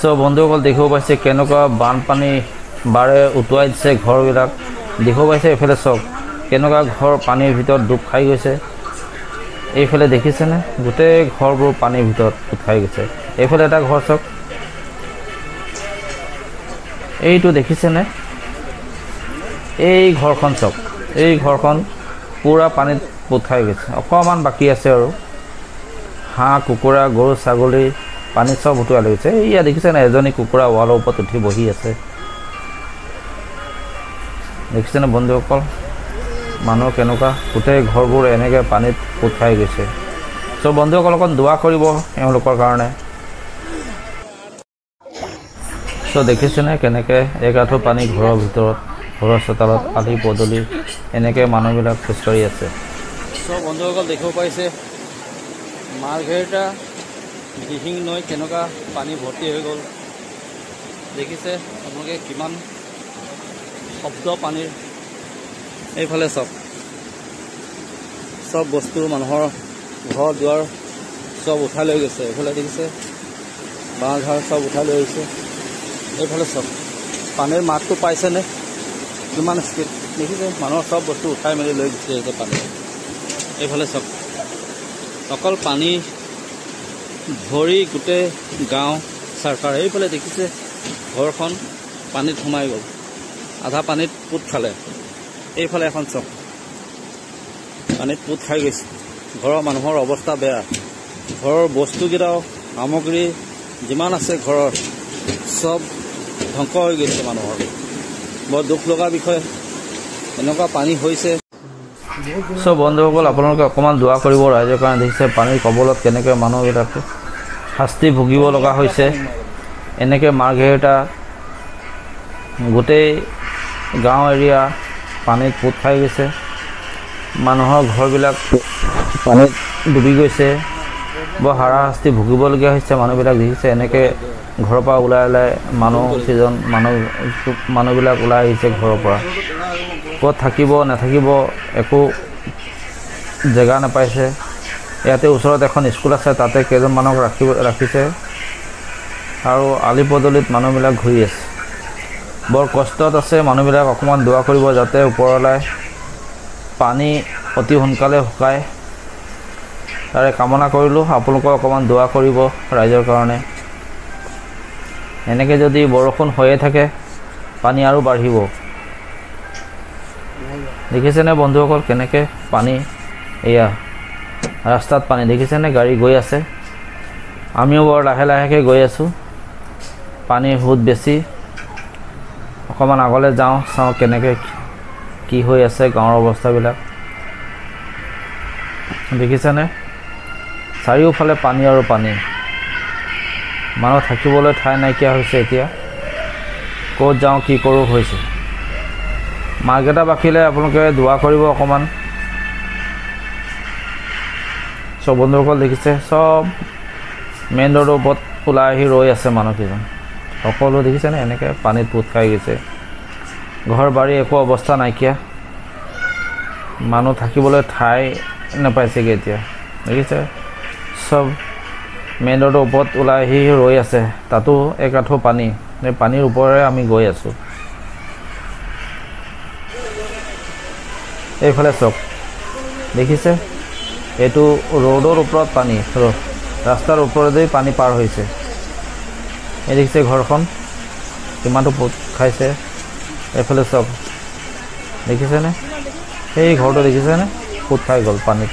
So বন্ধুসকল দেখিব পাইছে কেনেকুৱা বানপানী বাৰে উটুৱাই দিছে ঘৰবিলাক। দেখিব পাইছে এইফালে চাওক কেনেকুৱা ঘৰ পানীৰ ভিতৰত ডুব খাই গৈছে। এইফালে দেখিছেনে গোটেই ঘৰবোৰ পানীৰ ভিতৰত ডুব খাই গৈছে। এইফালে এটা ঘৰ চাওক, এইটো দেখিছেনে? এই ঘৰখন চাওক, এই ঘৰখন পূৰা পানীত পোত খাই গৈছে। অকণমান বাকী আছে আৰু হাঁহ কুকুৰা গৰু ছাগলী পানীত চব উটুৱাই লৈ গৈছে। এয়া দেখিছেনে এজনী কুকুৰা ৱালৰ ওপৰত উঠি বহি আছে। দেখিছেনে বন্ধুসকল মানুহ কেনেকুৱা গোটেই ঘৰবোৰ এনেকৈ পানীত পোত খাই গৈছে। চ' বন্ধুসকল অকণ দোৱা কৰিব এওঁলোকৰ কাৰণে। চ' দেখিছেনে কেনেকৈ এগাঁঠু পানী ঘৰৰ ভিতৰত, ঘৰৰ চোতালত আলি পদূলি এনেকৈ মানুহবিলাক খোজকাঢ়ি আছে। চ' বন্ধুসকল দেখিব পাইছে মাৰ্ঘেৰিটা দিহিং নৈ কেনেকুৱা পানী ভৰ্তি হৈ গ'ল। দেখিছে আপোনালোকে কিমান শব্দ পানীৰ। এইফালে চব বস্তু মানুহৰ ঘৰ দুৱাৰ চব উঠাই লৈ গৈছে। এইফালে দেখিছে বাঁহ ঘৰ চব উঠাই লৈ গৈছে। এইফালে চব পানীৰ মাতটো পাইছেনে কিমান স্পীড? দেখিছে মানুহৰ চব বস্তু উঠাই মেলি লৈ গুচি আহিছে পানী। এইফালে চব অকল পানী ভৰি গোটেই গাঁও চৰকাৰ। এইফালে দেখিছে ঘৰখন পানীত সোমাই গ'ল, আধা পানীত পোত খালে। এইফালে এখন চক পানীত পোত খাই গৈছে। ঘৰৰ মানুহৰ অৱস্থা বেয়া। ঘৰৰ বস্তুকেইটাও সামগ্ৰী যিমান আছে ঘৰৰ চব ধ্বংস হৈ গৈছে মানুহৰ। বৰ দুখ লগা বিষয়, এনেকুৱা পানী হৈছে। চ' বন্ধুসকল আপোনালোকে অকণমান দোৱা কৰিব ৰাইজৰ কাৰণে। দেখিছে পানীৰ কবলত কেনেকৈ মানুহবিলাকে শাস্তি ভুগিব লগা হৈছে। এনেকৈ মাৰ্ঘেৰিটা গোটেই গাঁও এৰিয়া পানীত পোত খাই গৈছে। মানুহৰ ঘৰবিলাক পানীত ডুবি গৈছে। বৰ হাৰাশাস্তি ভুগিবলগীয়া হৈছে মানুহবিলাক। দেখিছে এনেকৈ ঘৰৰ পৰা ওলাই মানুহবিলাক ওলাই আহিছে ঘৰৰ পৰা। ক'ত থাকিব নাথাকিব একো জেগা নাপাইছে। ইয়াতে ওচৰত এখন স্কুল আছে, তাতে কেইজন মানুহক ৰাখিছে আৰু আলি পদূলিত মানুহবিলাক ঘূৰি আছে। বৰ কষ্টত আছে মানুহবিলাক। অকণমান দোৱা কৰিব যাতে ওপৰলৈ পানী অতি সোনকালে শুকায়, তাৰে কামনা কৰিলোঁ। আপোনালোকক অকণমান দোৱা কৰিব ৰাইজৰ কাৰণে। এনেকৈ যদি বৰষুণ হৈয়ে থাকে পানী আৰু বাঢ়িব। দেখিছেনে বন্ধুসকল কেনেকৈ পানী? এয়া ৰাস্তাত পানী দেখিছেনে, গাড়ী গৈ আছে। আমিও বৰ লাহে লাহেকৈ গৈ আছোঁ। পানীৰ সোঁত বেছি। অকণমান আগলৈ যাওঁ, চাওঁ কেনেকৈ কি হৈ আছে গাঁৱৰ অৱস্থাবিলাক। দেখিছেনে চাৰিওফালে পানী আৰু পানী। মানুহ থাকিবলৈ ঠাই নাইকিয়া হৈছে। এতিয়া ক'ত যাওঁ কি কৰোঁ হৈছে। মাৰ্ঘেৰিটাবাসীলৈ আপোনালোকে দোৱা কৰিব অকণমান। চব বন্ধুসকল দেখিছে চব মেইন ৰোডৰ ওপৰত ওলাই আহি ৰৈ আছে মানুহকেইজন। সকলো দেখিছেনে এনেকৈ পানীত পোত খাই গৈছে। ঘৰ বাৰী একো অৱস্থা নাইকিয়া। মানুহ থাকিবলৈ ঠাই নাপাইছেগৈ এতিয়া। দেখিছে চব মেইন ৰোডৰ ওপৰত ওলাই আহি ৰৈ আছে। তাতো একাঠু পানী। এই পানীৰ ওপৰেৰে আমি গৈ আছোঁ। এইফালে চক দেখিছে এইটো ৰোডৰ ওপৰত পানী, ৰাস্তাৰ ওপৰেদি পানী পাৰ হৈছে। এই দেখিছে ঘৰখন কিমানটো পোত খাইছে। এইফালে চক দেখিছেনে, সেই ঘৰটো দেখিছেনে পোত খাই গ'ল পানীত।